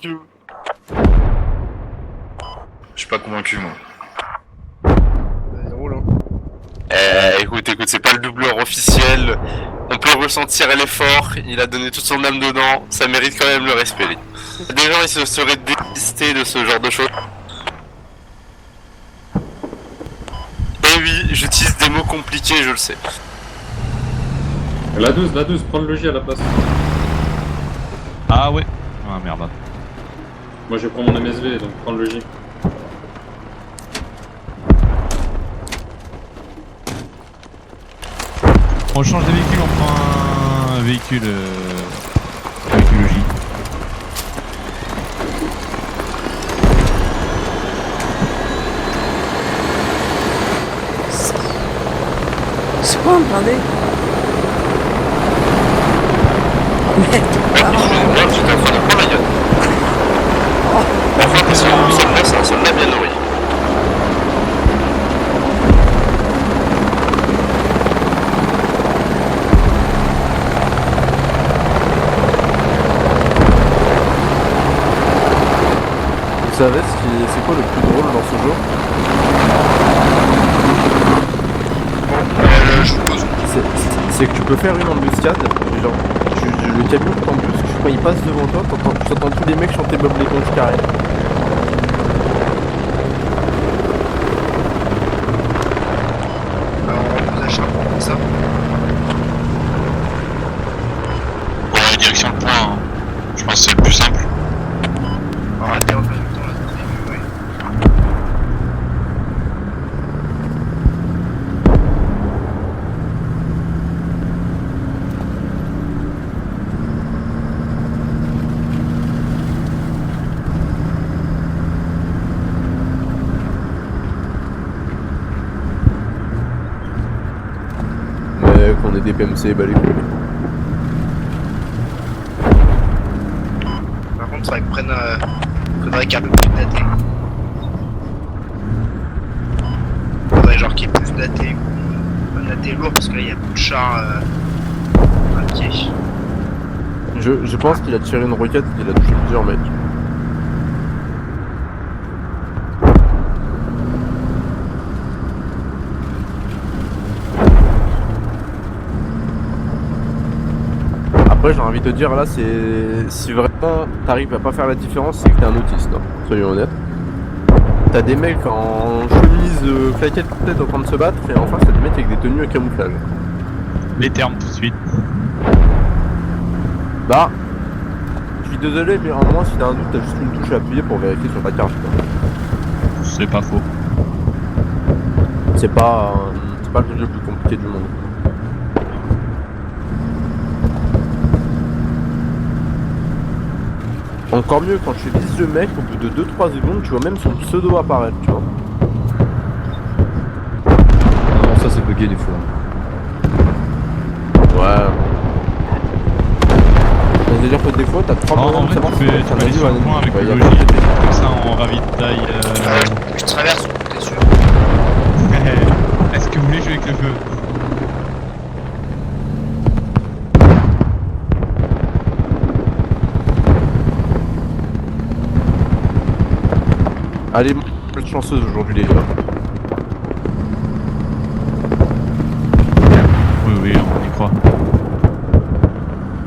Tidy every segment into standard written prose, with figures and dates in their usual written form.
tout. Je suis pas convaincu, moi. Vas-y, roule, hein. Écoute, c'est pas le doubleur officiel. On peut ressentir l'effort. Il a donné toute son âme dedans. Ça mérite quand même le respect. Des gens, ils se seraient désistés de ce genre de choses. Et oui, j'utilise des mots compliqués, je le sais. La 12, prends le logis à la place. Ah ouais. Ah merde. Moi je prends mon MSV, donc prends le logis. On change de véhicule, on prend un véhicule logis. C'est quoi un blindé? Mec, J'étais en train de prendre la gueule. Enfin, parce que c'est un soldat bien nourri. Vous savez c'est quoi le plus drôle dans ce jeu? Je vous pose. C'est que tu peux faire une embuscade, genre le camion qui t'embusque, quand il passe devant toi, t'entends tous les mecs chanter Bob l'éponge carré. alors on vous achète ça. Ouais, direction le point, hein. Je pense que c'est le plus simple. Arrêtez en même temps là, c'est ouais. Mais qu'on ait des PMC, bah les couilles. Par contre, c'est vrai que faudrait qu'il y ait un peu plus daté. Faudrait genre qu'il y ait plus daté. Pas daté lourd parce que là il y a beaucoup de chars à pied. Je pense qu'il a tiré une roquette et qu'il a touché plusieurs mecs. Après j'ai envie de te dire là c'est si vraiment t'arrives à pas faire la différence c'est que t'es un autiste, hein, soyons honnêtes. T'as des mecs en chemise claquette tête en train de se battre et en face t'as des mecs avec des tenues à camouflage. Les termes tout de suite. Bah je suis désolé mais en moins si t'as un doute t'as juste une touche à appuyer pour vérifier sur ta carte. C'est pas faux. C'est pas le truc le plus compliqué du monde. Encore mieux quand tu vises le mec, au bout de 2-3 secondes, tu vois même son pseudo apparaître, tu vois. Non, ça c'est bugué des fois. Ouais. C'est-à-dire que des fois, t'as 3 En moyens de vrai, savoir tu si peux c'est un aller allié sur ou un le point avec ennemi. le Il y a logis, pas de- comme ça on ravitaille. Je traverse, t'es sûr? Est-ce que vous voulez jouer avec le feu? Allez, vous êtes chanceuse aujourd'hui, les gars. Oui, oui, on y croit.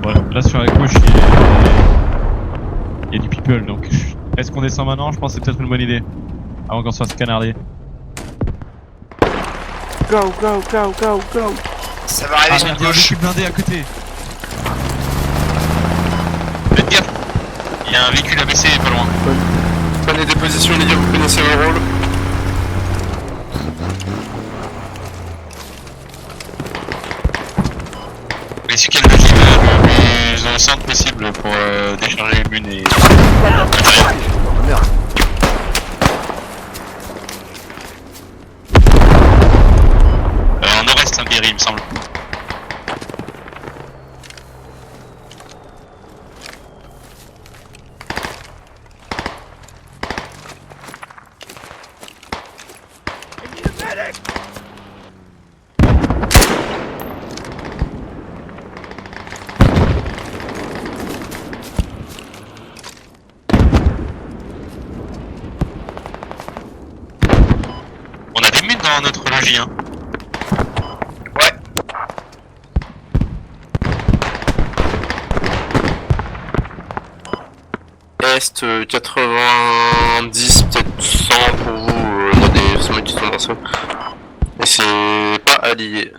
Voilà, là sur la gauche il y a du people donc est-ce qu'on descend maintenant? Je pense que c'est peut-être une bonne idée. Avant qu'on se fasse canarder. Go, go, go, go, go. Ça va arriver sur la Il y a un gauche. véhicule blindé à côté. Faites gaffe. Il y a un véhicule abaissé pas loin. Prenez des positions, les gars, vous connaissez vos rôles. Mais c'est quel logis le plus enceinte possible pour décharger les bunes et... Oh, merde. En nord-est, un guéri, il me semble. dans notre logis, hein. Ouais. Est 90, peut-être 100 pour vous, il y a des sommets qui sont dans ça. Et c'est pas allié.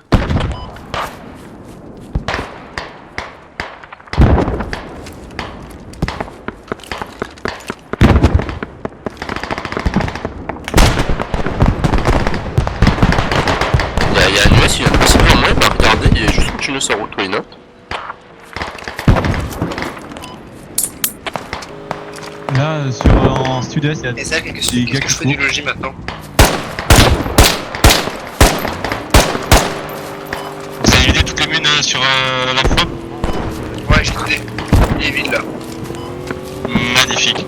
Il y a un US, il vient de passer devant moi, il m'a regardé, il est juste continué sa route, why not? Là, en sud-est, il y a Et ça, qu'est-ce des que gars je qui fais du courent. logis maintenant? Vous avez vidé toutes les mines sur la fois? Ouais, j'ai vidé. Il est vide là. Magnifique.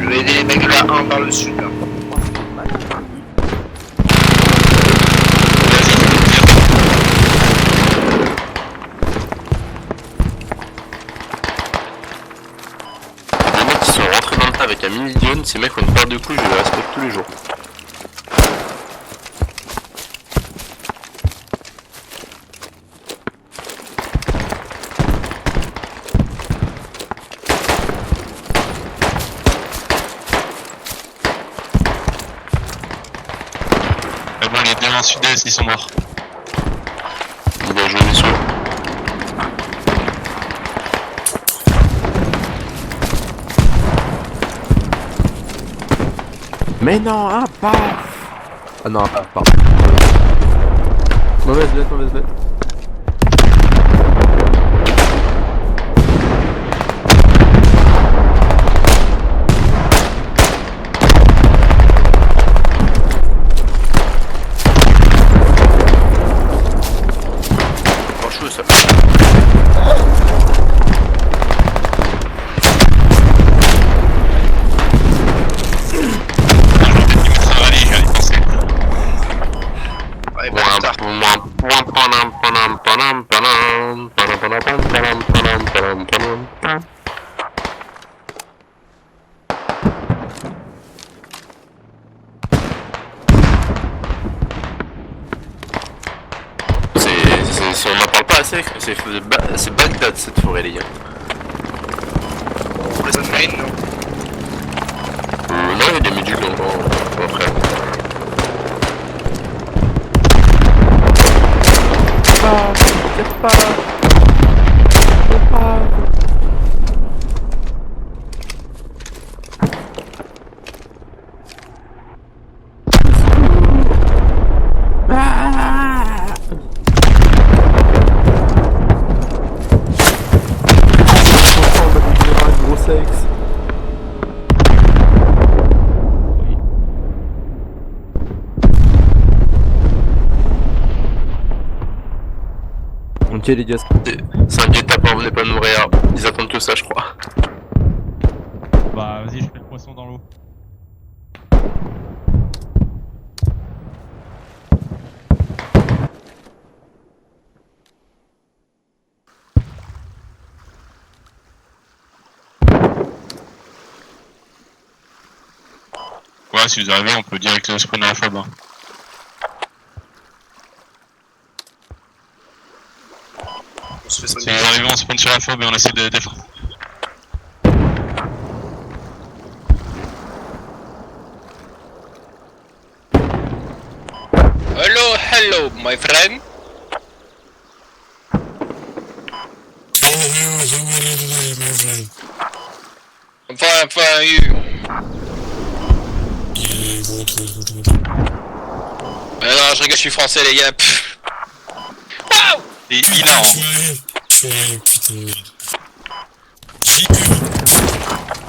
Je vais aider les mecs là, un par le sud là. Les mecs qui sont rentrés dans le tas avec un mini-gun, ces mecs ont une paire de couilles, je les respecte tous les jours. Mais bon, les deux en sud-est, ils sont morts. Bien joué, messieurs. Mais non, ah, paf. Ah non, ah, pardon. Mauvaise lettre, mauvaise lettre. Franchement, ça. Ouais, bah, plus tard. On n'en parle pas assez, c'est Bagdad cette forêt, les gars. Pour les main, non. Non, il y a des médules après. Gros sexe. Ok les gars, C'est un guet-apens, venez pas nous nourrir. Ils attendent que ça, je crois. Bah, vas-y, je mets le poisson dans l'eau. Ouais, si vous arrivez, on peut direct spawn à la fob. Hein. On se fait Si soigner. vous arrivez, on spawn sur la fob et on essaie de défendre. Hello, my friend. Enfin, you. Non, je rigole, je suis français, les gars. Waouh! Et hilarant.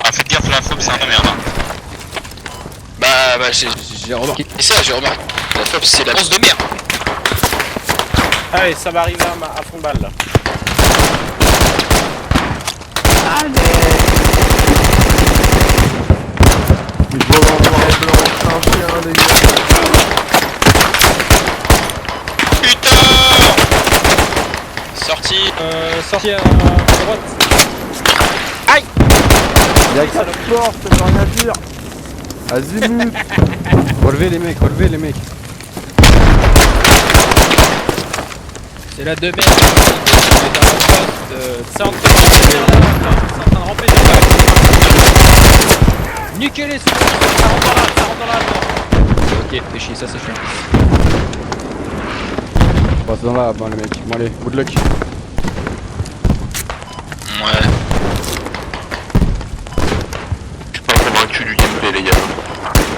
Ah, faites gaffe, la fob, c'est un de merde. Hein. Bah, j'ai remarqué ça, j'ai remarqué. La FOP, c'est la grosse de merde. Allez, ça va arriver à fond de balle là. il faut en noir et blanc, c'est un chien les gars. Putain! Sorti. Sorti à droite. Y'a que ça le porte, ça veut rien dire. Azimut. Relevez les mecs, relevez les mecs. C'est la de merde. C'est en train de ramper des balles. Niquez-les, ça rentre dans la. Ok, fais chier, ça c'est chiant. On passe dans la les mecs. Bon allez, good luck. Ouais. Je suis pas convaincu du gameplay, les gars.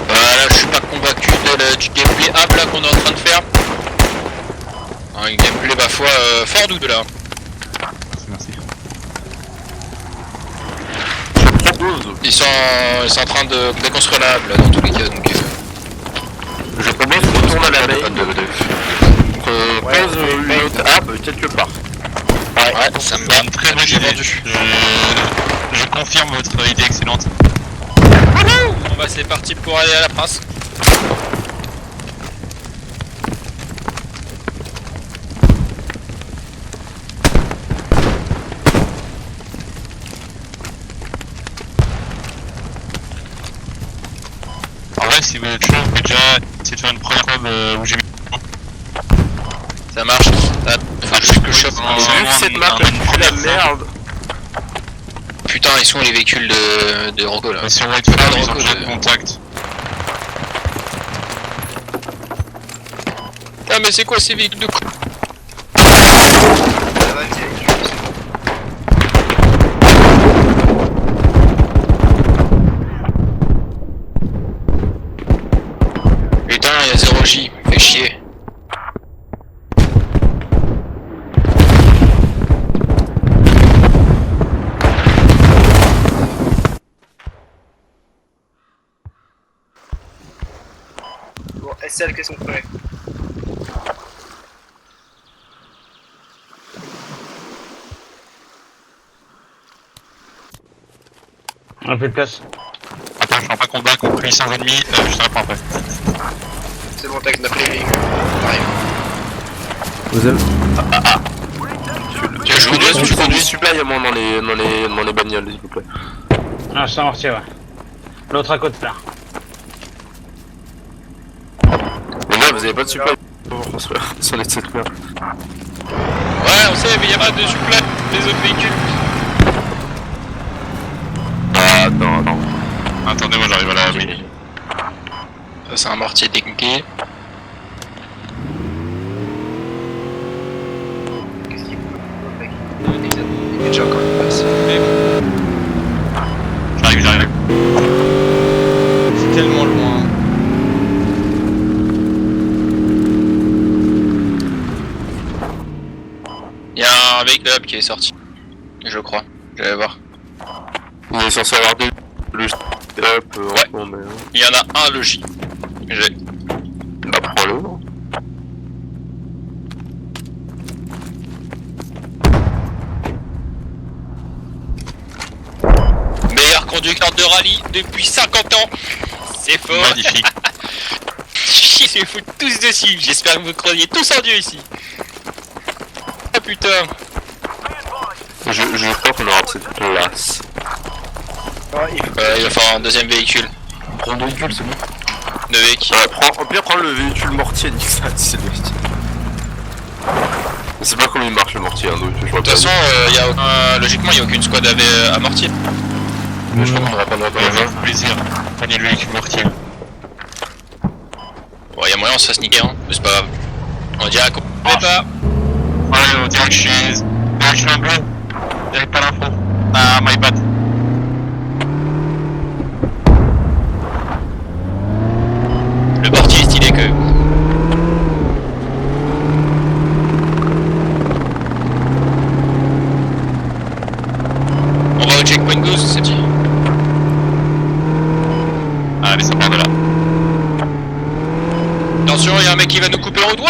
Voilà, je suis pas convaincu du gameplay hub là qu'on est en train de faire. Un gameplay ma foi fort doux là. Merci. Je propose. Ils sont en train de déconstruire la hub là dans tous les cas donc. Je propose qu'on retourne à la main. On pose une autre hub quelque part. Ouais, ça me donne très bien vendu. Je confirme votre idée excellente. Bon bah c'est parti pour aller à la Prince. En vrai si vous êtes chaud, vous pouvez déjà essayer de faire une première hub où j'ai mis. Ça marche. Faut juste que je chope Vu que cette map est la merde. Putain, ils sont les véhicules de Rocco là. Si on va être fort, ils ont déjà de contact. Ah mais c'est quoi ces véhicules de con? Ça va, tiens, Putain, y'a 0J, fait chier. Bon, SL, qu'est-ce qu'on fait? On a plus de place. Attends, je suis en pas combat, compris 5 ennemis, je te réponds après. C'est bon, t'as que d'appeler les véhicules. Arrive. Vous avez... Je vous laisse, je prends du conduis. supply à moi dans les bagnoles, s'il vous plaît. Ah, je t'en mortier, ouais. L'autre à côté là. Les gars, vous avez pas de supply pour construire sur les cette merde. Ouais, on sait, mais y'a pas de supply des autres véhicules. Ah, attends. Attendez, moi j'arrive à la oui. Ça c'est un mortier dégué. Qu'est-ce qu'il faut? Mec, il est déjà encore une place. J'arrive. C'est tellement loin. Y'a un véhicule hub qui est sorti. Je crois. Je vais voir. On est censé avoir des logis up en Ouais. ce moment, mais... Il y en a un logis. J'ai. Bah, prends-le, non? Meilleur conducteur de rallye depuis 50 ans. C'est fort. Magnifique. Ils se foutent tous dessus. J'espère que vous croyez tous en Dieu ici. Ah putain. Je crois qu'on aura cette place. Il va falloir un deuxième véhicule. Prends deux véhicules, c'est bon. Deux véhicules. Au pire, prends le véhicule mortier, nique ça, c'est le véhicule. Je sais pas comment il marche le mortier, hein, donc je vois De toute façon, logiquement, il n'y a aucune squad à mortier. Mais je crois qu'on aura pas droit à Plaisir. Prenez le véhicule mortier. Bon, il y a moyen, on se fasse niquer, hein. Mais c'est pas grave. On dirait qu'on peut pas. Ouais, on dirait que je suis un bleu. J'avais pas l'info. Ah, my bad. Le mortier est stylé que. On va au checkpoint gauche, c'est dit. Allez, ça part de là. Attention, il y a un mec qui va nous couper en route. Wouah!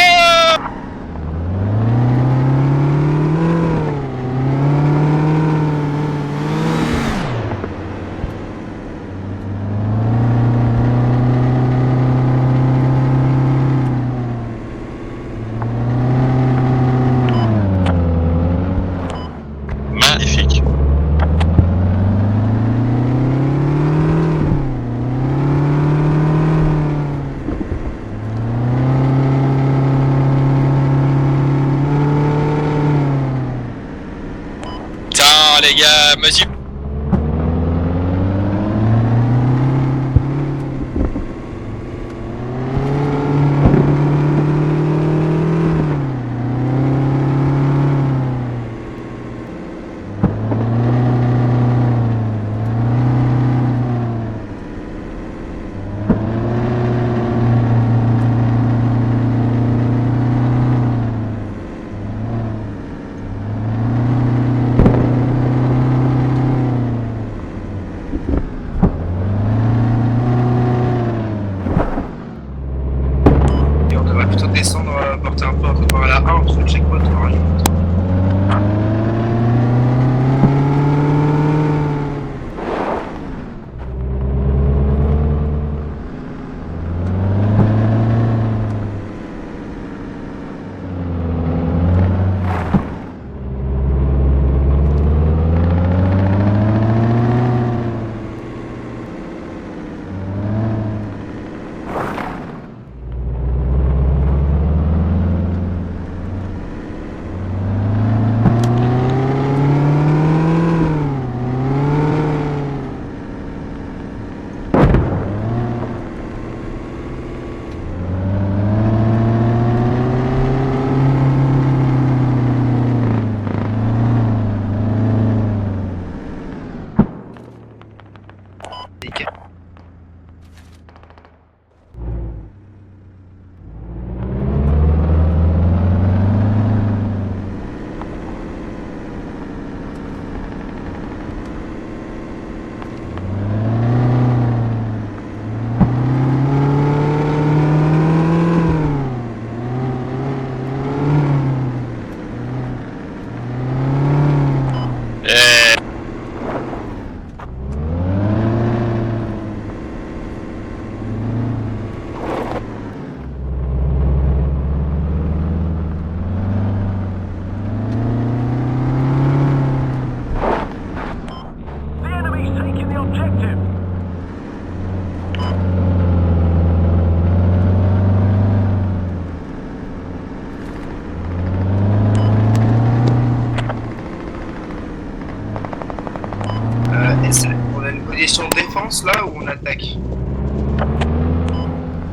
défense là ou on attaque?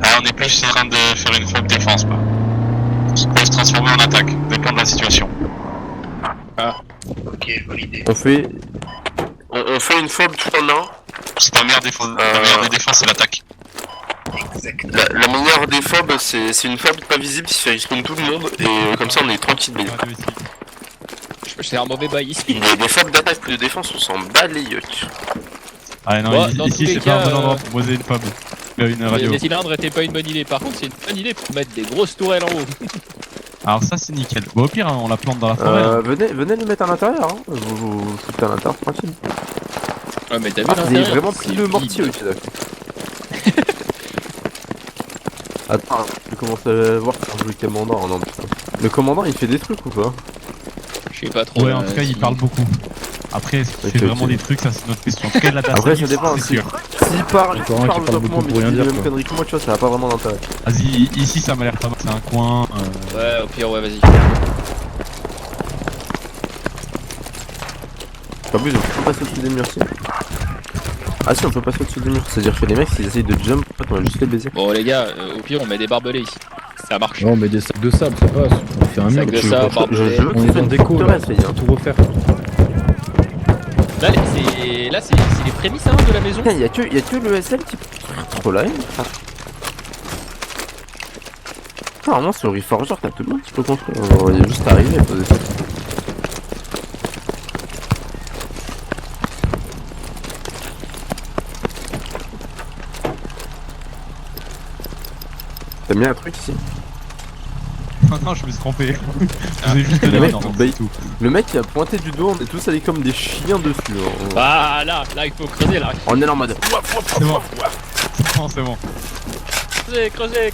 Ah, on est plus en train de faire une faute défense, quoi. Ça peut se transformer en attaque, dépend de la situation. Ok, bonne idée. On fait. On fait une fob tout en un. C'est la meilleure défense. La meilleure des défenses, c'est l'attaque. Exact. La meilleure des fobs, c'est une fob pas visible qui fait respawn tout le monde et comme ça on est tranquille. C'est un mauvais bail ici. Des fobs d'attaque et de défense, on s'en bat les yeux. Ah non, Bon, dans tous ici les c'est pas un cas, bon endroit pour poser une femme. Une radio. Les cylindres étaient pas une bonne idée. Par contre, c'est une bonne idée pour mettre des grosses tourelles en haut. Alors ça c'est nickel. Bon au pire hein, on la plante dans la forêt. Hein. Venez les mettre à l'intérieur, hein. Vous foutez à l'intérieur, tranquille. Ouais, mais t'as vu Ah, vous avez l'intérieur, vraiment c'est pris le vide. mortier aussi, d'accord. Attends, je commence à voir quand je joue le commandant. Oh, non, putain. Le commandant il fait des trucs ou pas? Je sais pas trop. Ouais en tout cas il parle beaucoup. Après est-ce qu'il fait Ok, vraiment ok. des trucs, ça c'est notre question. En tout cas de la tasse, Après ça dépend, c'est si- sûr. s'il parle, Encore un qui parle beaucoup mais pour rien qu'il dit dire, les mêmes quoi. conneries que moi, tu vois, ça n'a pas vraiment d'intérêt. Vas-y, ici ça m'a l'air pas mal, c'est un coin. Ouais, au pire, ouais, vas-y. En plus, on peut passer au-dessus des murs, si. Ah si, on peut passer au-dessus des murs. C'est-à-dire que les mecs, s'ils essayent de jump, en fait, on va juste les baiser. Bon, les gars, au pire, on met des barbelés ici. Ça marche. Non, mais des sacs de sable, ça passe. On fait un Sac mur. de tu sable, veux- barbelés. On est en déco là, Forteresse, faut tout refaire. Là, c'est les prémices hein, de la maison. Putain, y'a que le SL qui peut trop la haine. Normalement, sur Reforger, t'as tout le monde qui peut construire. Il est juste arrivé à poser ça. T'as mis un truc ici? Non je me suis trompé. Je vous ai juste donné Le un mec, ordre, bah, c'est tout. le mec qui a pointé du dos, on est tous allés comme des chiens dessus. Hein. Bah, là, il faut creuser, là. On est là en mode. C'est bon. Non c'est bon. Creusez.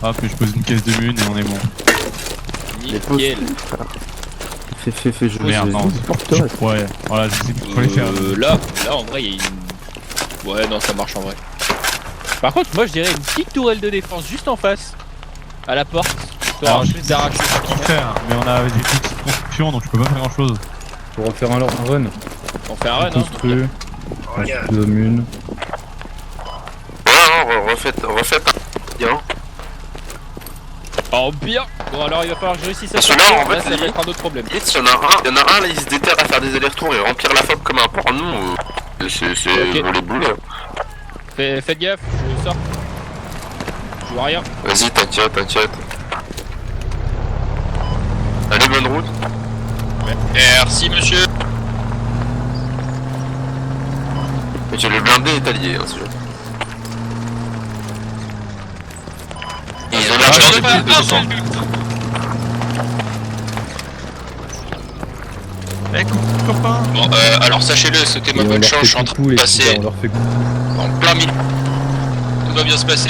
Hop je pose une caisse de mune et on est bon. Nickel. Fais, je Merde, non. forteresse. Ouais, voilà, je sais plus quoi les faire. Là, en vrai, il y a une... Ouais, non, ça marche en vrai. Par contre, moi, je dirais une petite tourelle de défense juste en face. À la porte. Histoire Alors, juste d'arracher ce qu'il fait, hein, mais on a des petites constructions donc je peux pas faire grand chose. Pour en faire un run. On fait un run, hein. Construit, Oh, les gars. de mune. Ouais, non, refaites bien. Oh, bien. Bon, alors, il va falloir que je réussisse à Parce que sortir. là, en fait, ça va limite- être un autre problème. Il y en a un là, il se déterre à faire des allers-retours et remplir la fob comme un porc. Nous, c'est Ok. pour les boules. Faites gaffe, je sors. Je vois rien. Vas-y, t'inquiète. Allez, bonne route. Merci, monsieur. Et tu le blindé est allié, hein, si jamais. Ils ont l'air Je de leur faire demande des un plus de seul temps. but. Eh copain. Bon, alors sachez-le, c'était ma Et on bonne leur chance, fait je suis en train coucou, de les passer petits gars, on leur fait en plein milieu. Tout va bien se passer.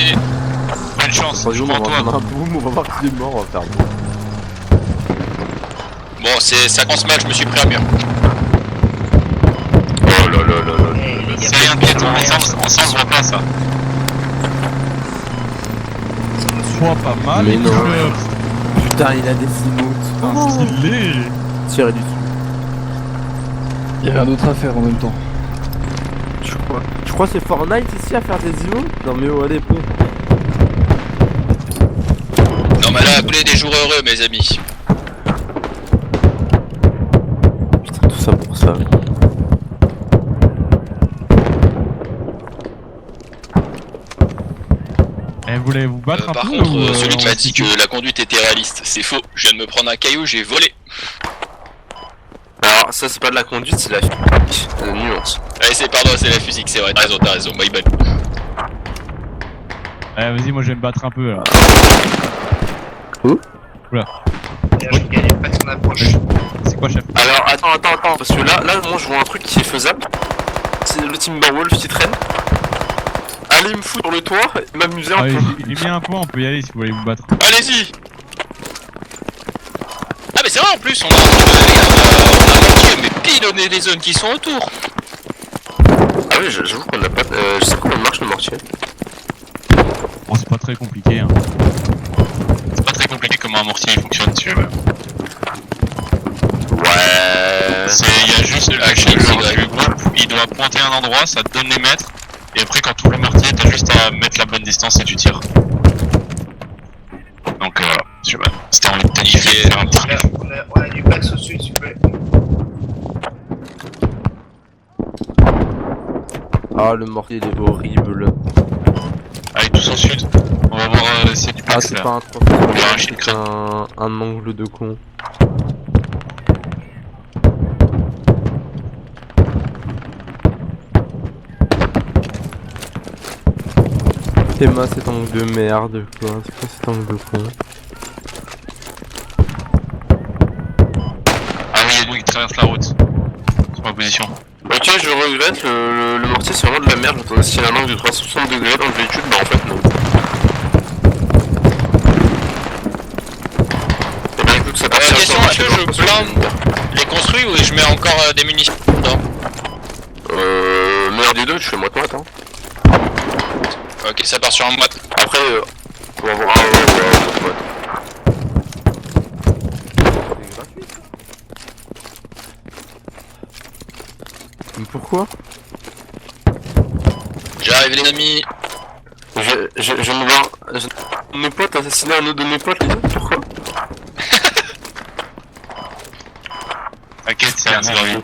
Bonne chance, je Attention, crois on en va toi. prendre un boom, on va voir qui est mort, on va faire. Bon, ça commence mal, je me suis pris un mur. Oh là là là là. Eh, les gars, C'est rien de piètre, ensemble on se voit pas ça. Soit pas mal. Mais et non. puis, Putain, il a des emotes. stylé. Tiré du dessus. Il y a rien d'autre à faire en même temps. Je crois que c'est Fortnite ici à faire des emotes. Non mais oh, allez, bon. Non, mais là, appelez des jours heureux, mes amis. Putain, tout ça pour ça. Eh vous voulez vous battre un Par peu contre, ou, celui qui on m'a dit que la conduite était réaliste, c'est faux. Je viens de me prendre un caillou, j'ai volé. Alors, ça, c'est pas de la conduite, c'est de la nuance. Allez, c'est la physique, c'est vrai, t'as raison, my bad. Eh vas-y moi je vais me battre un peu là. gars, je galère pas de son approche. C'est quoi chef? Alors, attends, parce que là, moi, je vois un truc qui est faisable. C'est le Timberwolf qui traîne. Allez me foutre sur le toit et m'amuser un Ah, peu. j'ai mis un point, on peut y aller si vous voulez vous battre. Allez-y. Ah, mais c'est vrai en plus, on a un mortier, mais pilonner les zones qui sont autour. Ah oui, j'avoue qu'on a pas. Je sais comment marche le mortier. Bon c'est pas très compliqué hein. t'expliquer comment un mortier il fonctionne si tu veux. Ouais. Il y a juste le chef du groupe, il doit pointer un endroit, ça te donne les mètres, et après quand tu ouvres le mortier, t'as juste à mettre la bonne distance et tu tires. Donc je sais pas, c'était envie de tanifier, faire un petit truc. On a du Pax au sud, s'il vous plaît. Ah, le mortier il est horrible. Allez, tous au sud, on va voir s'il y a du Ah, pax c'est là. pas un 360, un c'est chicrin. un angle de con. Théma, cet angle de merde, quoi. C'est quoi cet angle de con? Ah oui, il y a nous qui traverse la route. Sur ma position. Ok, je regrette, le mortier c'est vraiment de la merde. J'attendais s'il y a un angle de 360 degrés dans le véhicule, bah en fait non. Eh ben écoute, ça passe Question, est-ce que je blinde les construits ou je mets encore des munitions dedans? Meilleur des deux, je fais moite-moite hein. Ok, ça part sur un moite. Après, on va voir moite-moite. Mais pourquoi? J'arrive les amis. Je me vois. Mes potes assassiner un autre de mes potes, les gars, pourquoi? T'inquiète, c'est un survie.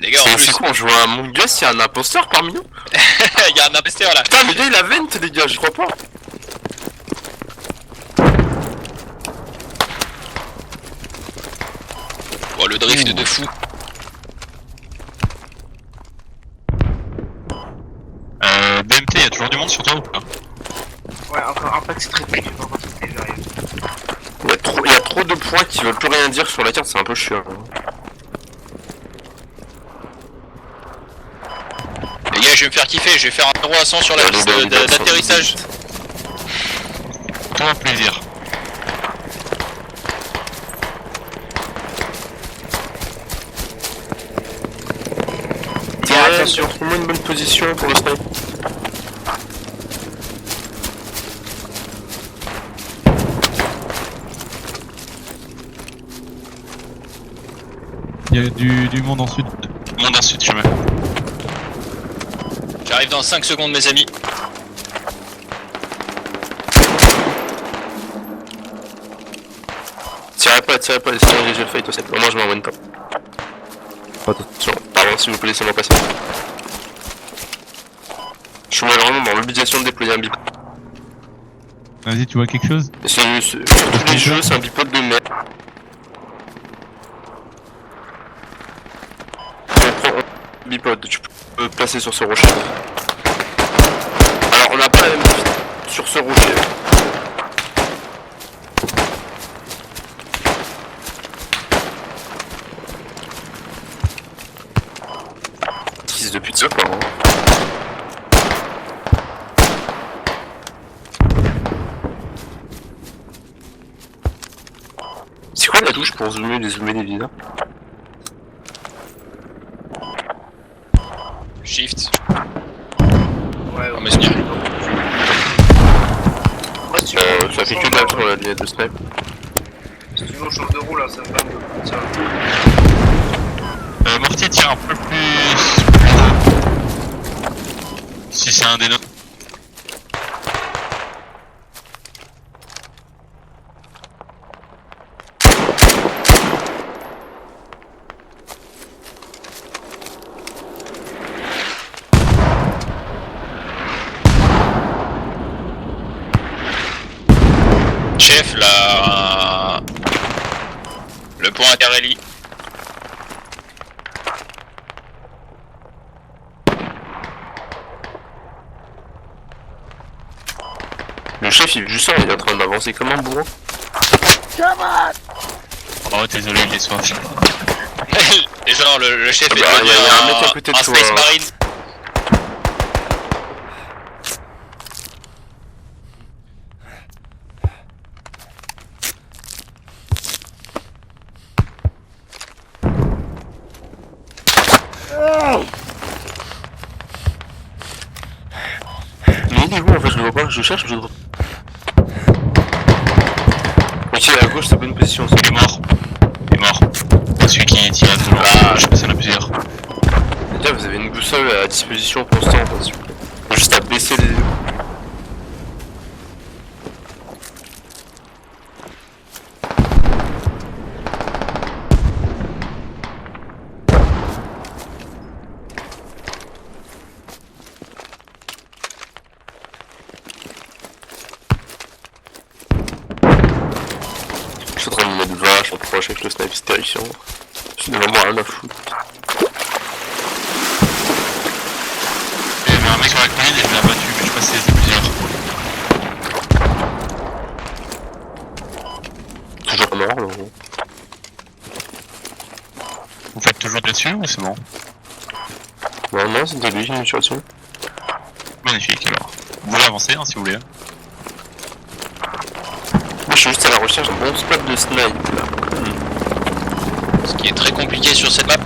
Les gars, en plus, C'est quoi, on joue à Among Us, il y a un imposteur parmi nous? il y a un imposteur là. Putain, mais gars, il a vente, les gars, j'y crois pas. Oh, le drift de fou. BMT, y'a toujours du monde sur toi ou pas? Ouais, encore un Pax très petit, je vais pas sauter, j'arrive. Il y a trop de points qui veulent plus rien dire sur la carte, c'est un peu chiant. Les gars, je vais me faire kiffer, je vais faire un 0 à 100 sur la piste d'atterrissage. Toi, plaisir. Tiens, attention, trouve-moi une bonne position pour le snipe. Il y a du monde en sud. Monde en sud, chemin. J'arrive dans 5 secondes, mes amis. Tirez pas, laissez engager le fight au set. Moi je m'envoie pas. Attention, pardon, s'il vous plaît, laissez-moi passer. Je suis vraiment dans l'obligation de déployer un bipod. Vas-y, tu vois quelque chose? Sur tous les jeux, c'est un bipod de merde. Bipod, tu peux placer sur ce rocher. Alors, on n'a pas la même vitesse sur ce rocher. Fils de pute, ça quoi. Hein. C'est quoi la touche pour zoomer les visas? Shift. Ouais, On va se venir. Ouais, si tu Ça fait que dalle sur la lunette de snipe. Si tu veux, on change de roue là, ça me va mieux. Tiens. Mortier tire un peu plus... Si c'est un des nôtres. Chef, là... Le point Interelli. Le chef il est juste ça, il est en train d'avancer comme un bourreau. Oh désolé, il est soif. Et genre, le chef est bah, devenu y a un mec à côté de un toi. Space Marine. Non, il est où en fait? Je le vois pas, je cherche, je le vois. Ok, à gauche, c'est bonne position. Il est mort. Il est mort. C'est celui qui tire toujours. Ah, je sais pas si on a plusieurs. Les gars, vous avez une boussole à disposition constante, hein, s'il vous plaît. Faut juste à baisser les yeux. Je suis en train de me mettre vache en proche avec le snipe, c'est terrifiant. J'ai vraiment rien à foutre. Il y avait un mec sur la colline et je l'ai abattu, mais je sais pas si c'était plusieurs. Toujours mort, là. Vous faites toujours dessus ou c'est bon? Non, non, c'était lui qui me tire dessus. Magnifique alors. Vous pouvez avancer hein, si vous voulez. Moi, je suis juste à la recherche d'un bon spot de snipe, là. Ce qui est très compliqué sur cette map.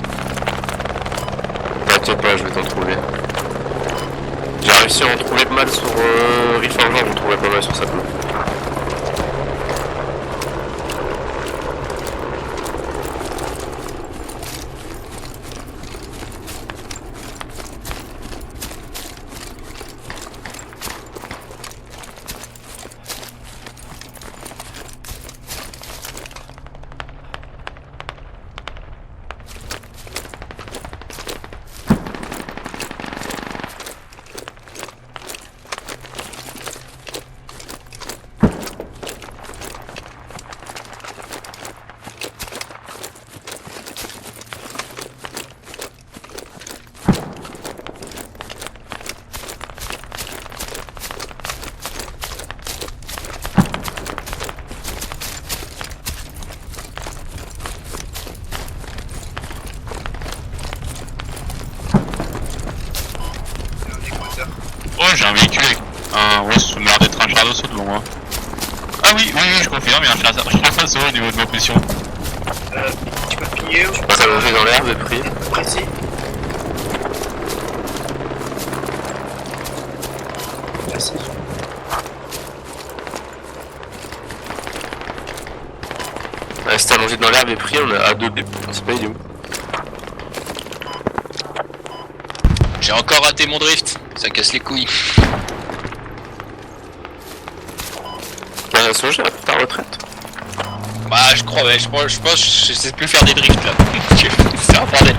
T'inquiète pas, je vais t'en trouver. J'ai réussi à en trouver pas mal sur Reforger, j'en trouvais pas mal sur cette map. Oh, j'ai un véhicule avec un. Ouais, ça m'a l'air d'être un char d'assaut devant moi. Ah oui, je confirme, il y a un char d'assaut au niveau de ma position. Tu peux piller ou tu On va s'allonger dans l'herbe et pris. précis? Précis. Reste allongé dans l'herbe et pris, on est à 2B. On sait pas il est où. J'ai encore raté mon drift. Ça casse les couilles. T'as songé à ta retraite? Bah je crois, ouais, je pense que je sais plus faire des drifts là. C'est un bordel.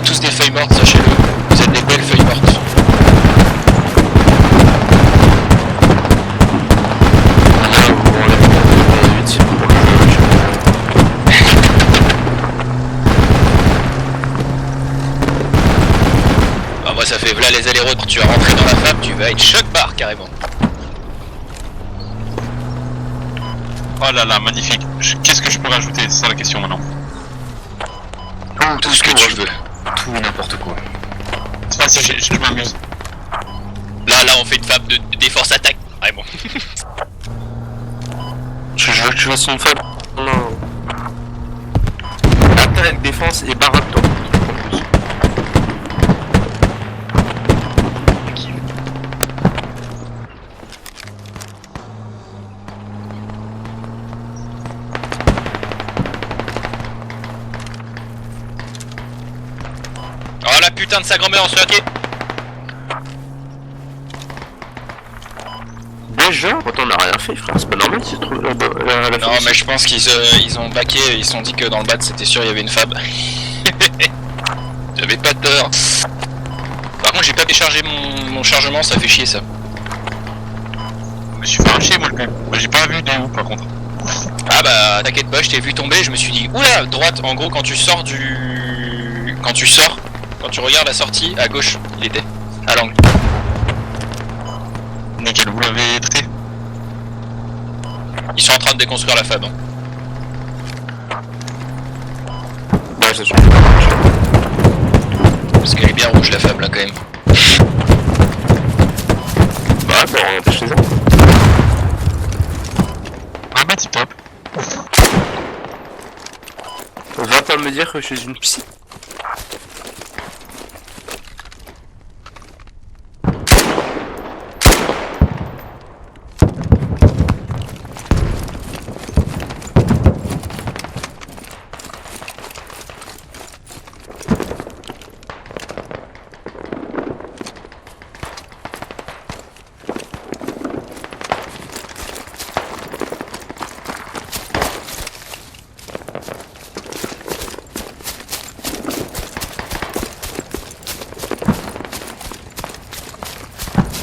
Tous des feuilles mortes, sachez-le. Vous êtes des belles feuilles mortes. Ah, moi ça fait voilà les allers-retours, tu vas rentrer dans la femme, tu vas être choc barre carrément. Oh là là, magnifique. Qu'est-ce que je peux rajouter? C'est ça la question maintenant. Tout ce que tu veux. Tout et n'importe quoi. C'est pas si je m'amuse. Là on fait une fable de défense attaque. Ouais bon. Je veux que tu fasses une femme. Non. Attaque, défense et baraque toi. Oh la putain de sa grand-mère en se pied. Déjà, pourtant on n'a rien fait frère, c'est pas normal s'ils se trouvent là-bas. Non mais je pense qu'ils ont baqué, ils se sont dit que dans le bad c'était sûr il y avait une fab. J'avais pas peur. Par contre j'ai pas déchargé mon chargement, ça fait chier ça. Je me suis fait un chier moi le coup. J'ai pas vu des où par contre. Ah bah t'inquiète pas, je t'ai vu tomber, je me suis dit oula droite, en gros quand tu sors quand tu regardes la sortie, à gauche il était, à l'angle. Nickel, vous l'avez traité? Ils sont en train de déconstruire la fab. Hein. Ouais c'est sûr. Parce qu'elle est bien rouge la fab là quand même. Bah Ouais, bah on est chez eux. Ah bah tip top. Va pas me dire que je suis une psy.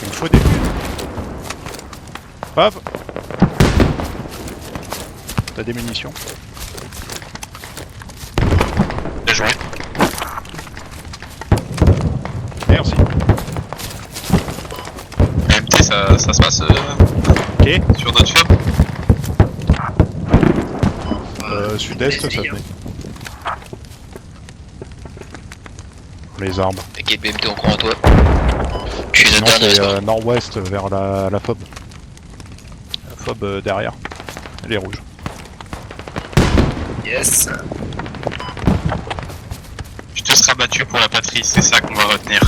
Il me faut des buts. Hop. T'as des munitions. Bien joué. Merci. MT, ça se passe Ok. sur notre femme. Sud-est, ça tenait. Les arbres. T'inquiète, BMT, on croit en toi. Je suis Non, le dernier, c'est n'est-ce nord-ouest vers la FOB. La FOB derrière. Elle est rouge. Yes. Je te serai battu pour la patrie, c'est ça qu'on va retenir.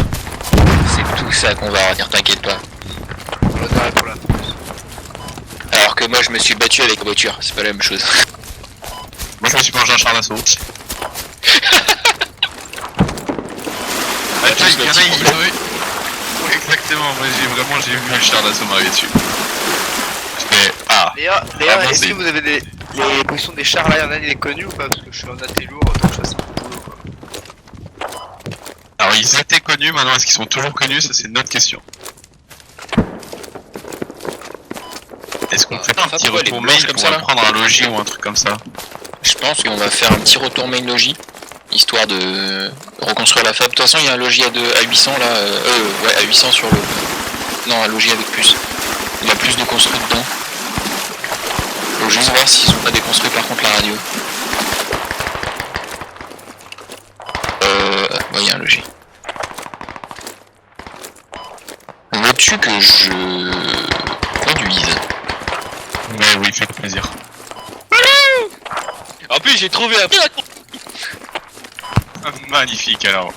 C'est tout ça qu'on va retenir, t'inquiète pas. L'honneur est pour la France. Alors que moi, je me suis battu avec la voiture, c'est pas la même chose. Moi je me suis mangé un char d'assaut. Ah, il y en a, oui. Exactement, moi j'ai vu le char d'assaut m'arriver dessus. Je fais, ah. D'ailleurs, bon, est-ce c'est- que vous avez les positions des chars là, il y en a des connus ou pas? Parce que je suis en AT lourd, donc je fasse un boulot quoi. Alors ils étaient connus, maintenant est-ce qu'ils sont toujours connus? Ça c'est une autre question. Est-ce qu'on fait pas un ça petit pourrait retour les mail blanches comme pour ça, là prendre un logis ou un truc comme ça? Je pense qu'on va faire un petit retour main logis, histoire de reconstruire la fab. De toute façon, il y a un logis à 800 là, ouais, à 800 sur le... Non, un logis avec plus. Il y a plus de construits dedans. Faut juste voir s'ils sont pas déconstruits par contre la radio. Ouais, il y a un logis. Veux-tu que je conduise? Mais oui, faites plaisir. En plus, j'ai trouvé un... Ah, magnifique alors.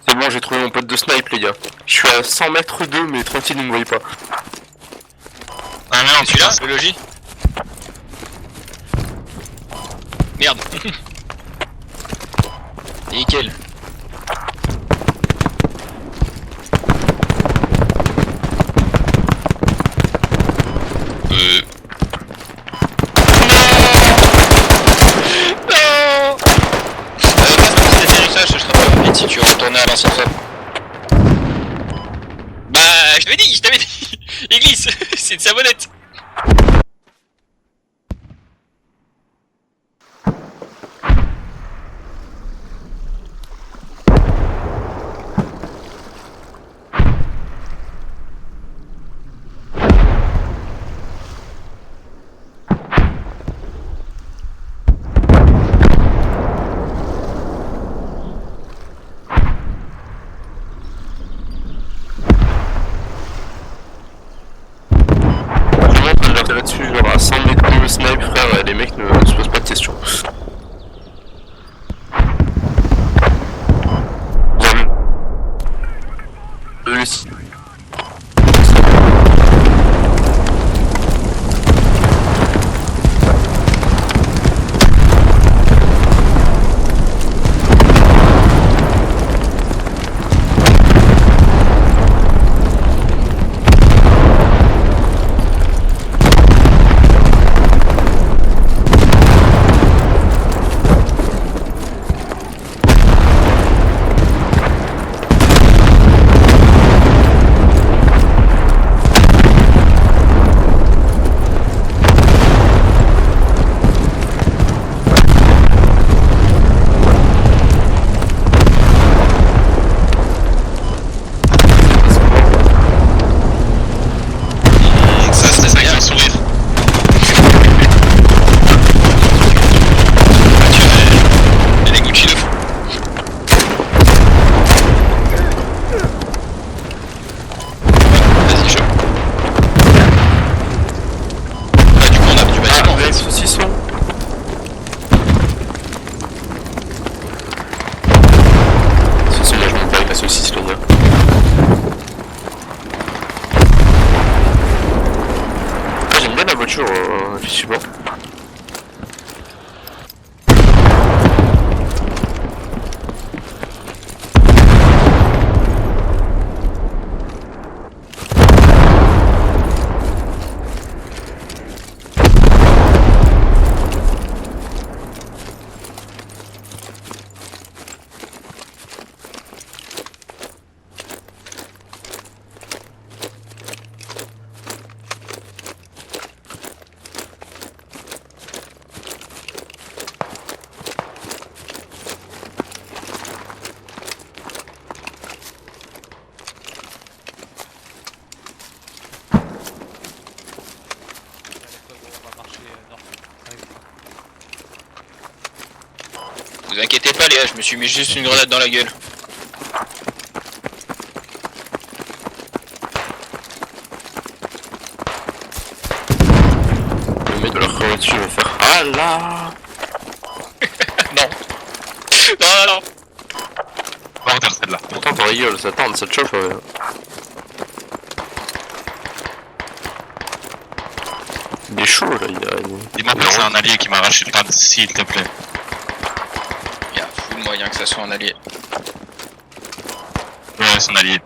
C'est bon, j'ai trouvé mon pote de snipe, les gars. Je suis à 100 mètres d'eux, mais tranquille, ils me voient pas. Ah merde, Celui-là, le logis. Merde. Nickel. Non. Passe pour cet atterrissage, ce sera pas rapide si tu veux retourner à l'ancien fab. Bah, je t'avais dit, il glisse, c'est une savonnette. Là-dessus, genre à 100 mètres de snipe, frère, les mecs ne se posent pas de questions. Le Vous inquiétez pas les gars, je me suis mis juste une grenade dans la gueule. Le mec de leur crever dessus va faire ah là. Non. Non, non. Va en terre celle-là. Pourtant t'en rigoles, ça tente, ça te chauffe. Il est chaud là, Dis-moi que c'est un allié qui m'a arraché le crâne, s'il te plaît. Il y a full moyen que ça soit un allié. Ouais, c'est un allié.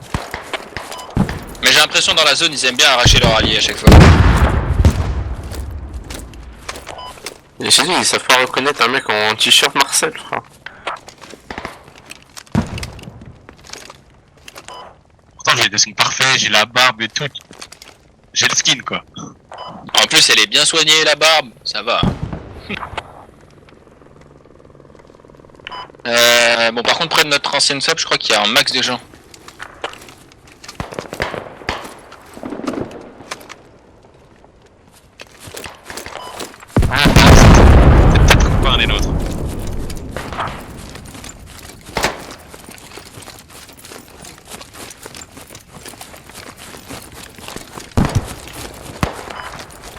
Mais j'ai l'impression dans la zone ils aiment bien arracher leur allié à chaque fois. Et chez nous, ils savent pas reconnaître un mec en t-shirt Marcel, frère. Pourtant j'ai des skins parfaits, j'ai la barbe et tout. J'ai le skin quoi. En plus elle est bien soignée la barbe, ça va. Bon par contre près de notre ancienne sub je crois qu'il y a un max de gens. Ah, c'est peut-être pas un des nôtres.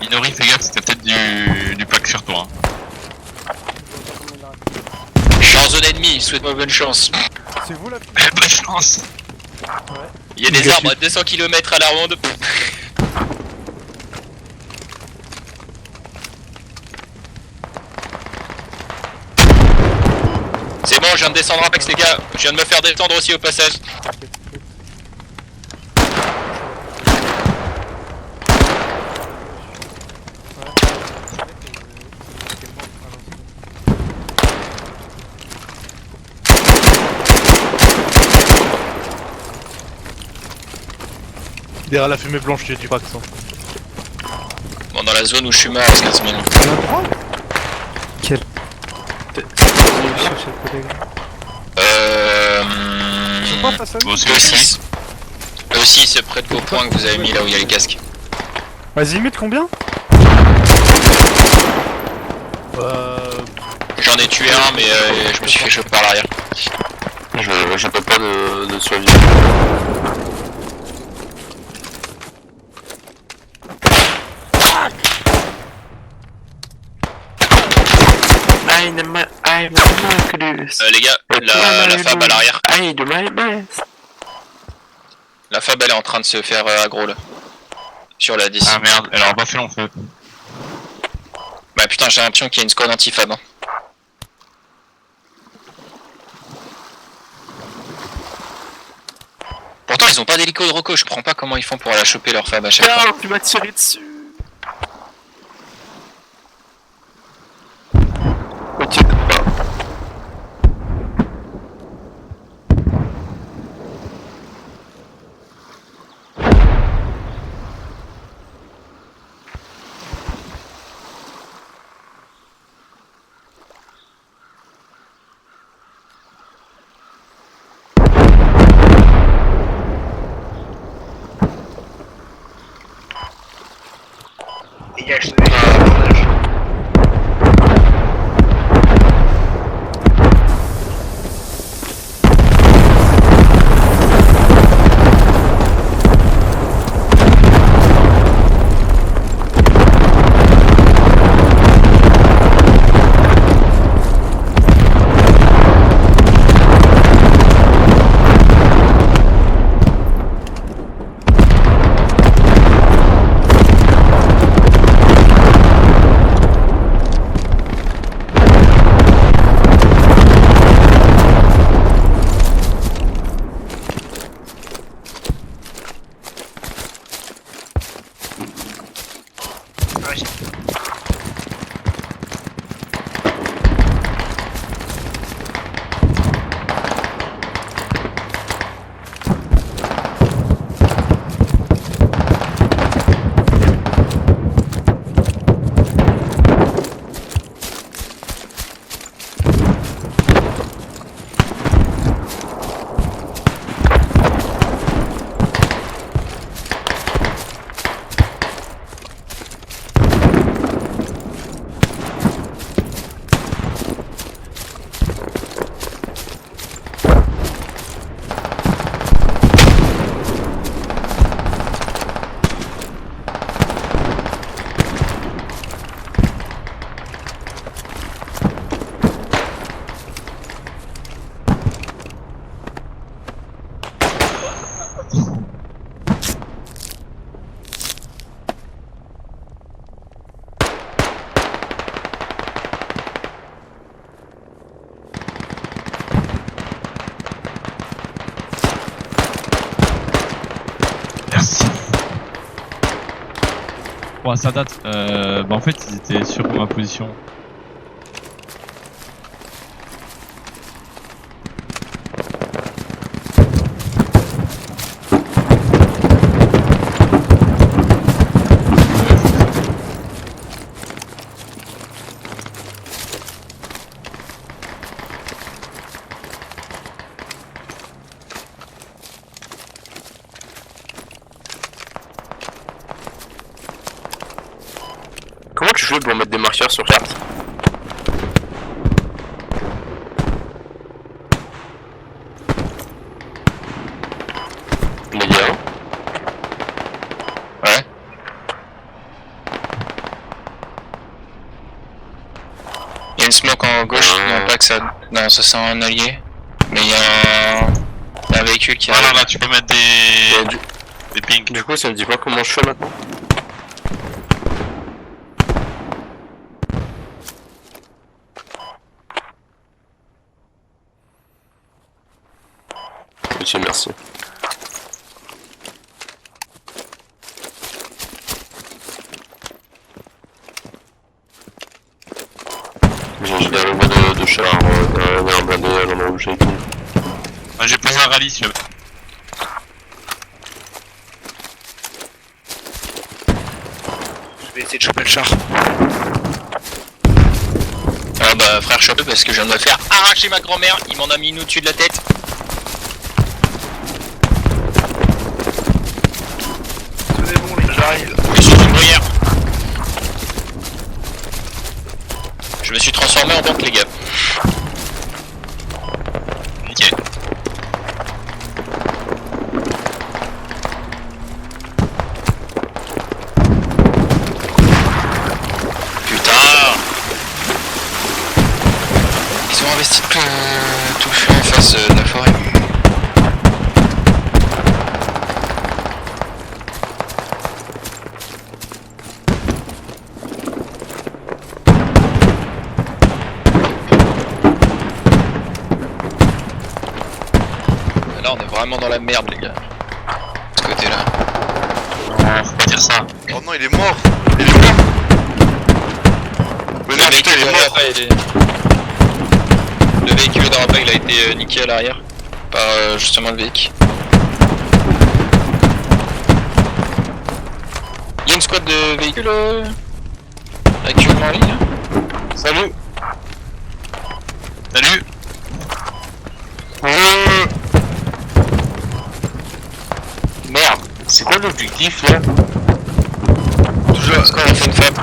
Inori, fais gaffe, c'était peut-être du pack sur toi. Hein. Je suis en zone ennemie, souhaite-moi bonne chance. C'est vous la Bonne chance. Il y a des arbres à 200 km à la ronde. C'est bon, je viens de descendre en max les gars, je viens de me faire descendre aussi au passage. Derrière la fumée blanche, tu pack ça. Bon dans la zone où je suis mort, c'est 15 000. Quel E6. E6 c'est près de vos points que vous avez mis là où il y a les casques. Vas-y, mets combien? J'en ai tué un mais je me suis fait choper par l'arrière. Je peux pas de survie. Les gars, la fab à l'arrière. La fab elle est en train de se faire aggro là. Sur la 10. Ah merde, elle aura pas fait long feu. Bah putain j'ai l'impression qu'il y a une squad anti-fab. Hein. Pourtant ils ont pas d'hélico de Rocco, je comprends pas comment ils font pour aller choper leur fab à chaque fois. Tu m'as tiré dessus. Ok. Dégage, rapport à sa date, en fait, ils étaient sur ma position. Comment tu fais pour mettre des marqueurs sur carte? Les gars? Ouais. Il y a une smoke en gauche, non pas que ça. Non, ça c'est un allié. Mais il y a un véhicule qui Voilà, arrive. là tu peux mettre des pings. Du coup, ça me dit pas comment je fais maintenant? Ok, merci. J'ai bien le mot de char, un blindé à l'endroit où j'ai été. J'ai posé un rallye si tu veux. Je vais essayer de choper le char. Ah bah frère chope parce que je viens de me faire arracher ma grand-mère, il m'en a mis une au-dessus de la tête. Tenez bon, les gars, j'arrive. Je suis une bruyère. Je me suis transformé en banque les gars. Nickel. Putain. Ils ont investi tout le feu en face de la forêt. Là on est vraiment dans la merde les gars. De ce côté là. Non, faut pas dire ça. Oh non, il est mort! Il est mort! Mais non, Le putain, véhicule il est de mort! rappel, le véhicule de rappel il a été niqué à l'arrière par justement le véhicule. Il y a une squad de véhicules actuellement en ligne là. Salut! Salut. Merde! C'est quoi l'objectif là? Toujours est-ce qu'on a fait une fab?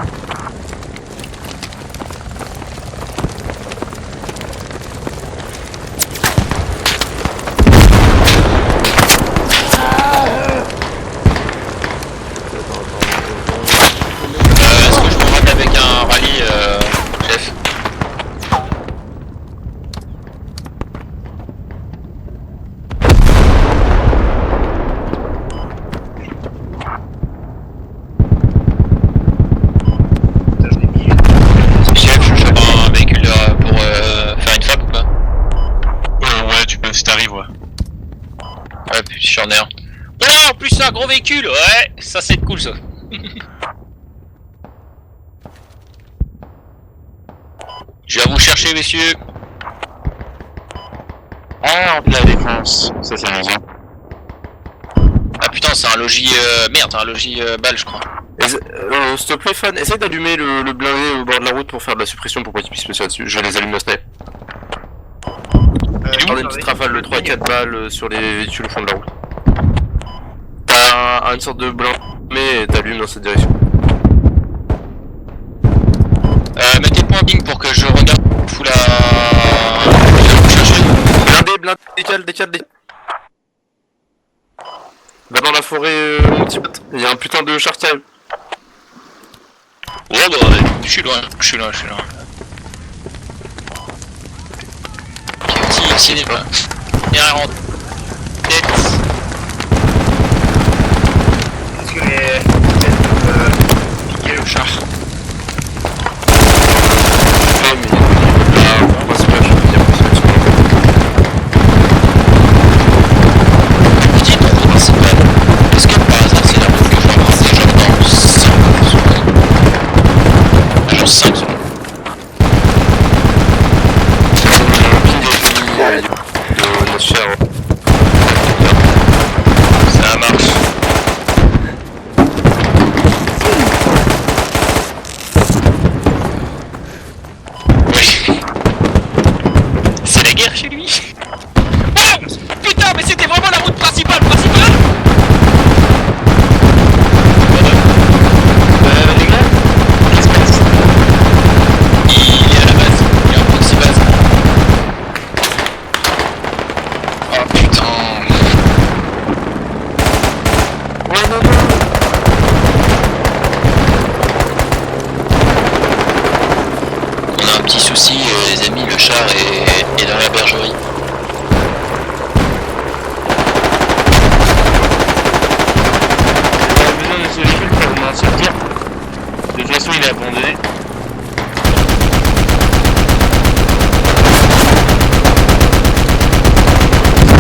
Est-ce que je peux rate avec un rallye chef? Putain, je l'ai mis. Chef, je chope un véhicule pour faire une fab ou pas? Ouais, tu peux si t'arrives, ouais. Ouais, puis j'en ai un. Oh, en plus c'est un gros véhicule, ouais, ça c'est cool ça. Je viens vous chercher messieurs. Ah, de la défense. Ça, c'est raison. Ah putain c'est un logis merde, un logis balle je crois. S'il te plaît, fan, essaye d'allumer le blindé au bord de la route pour faire de la suppression pour pas qu'ils puissent me tirer dessus. Je les allume au snipe. J'en ai une petite rafale de 3 et 4 balles sur les véhicules au fond de la route. T'as une sorte de blindé et t'allumes dans cette direction. Mettez le point bing pour que je regarde fous la... Blindé, décale. Va dans la forêt, mon petit pote. Il y a un putain de char qui arrive. Ouais bah je suis loin. Ok, s'il est pas. Il y a un en tête. Est-ce que les peut-être piquer le char? Ouais, mais moi c'est pas, je vais dire que c'est Petite route principale. Est-ce que par hasard c'est la route que je vais avoir ces gens dans 5 les amis, le char est dans la bergerie.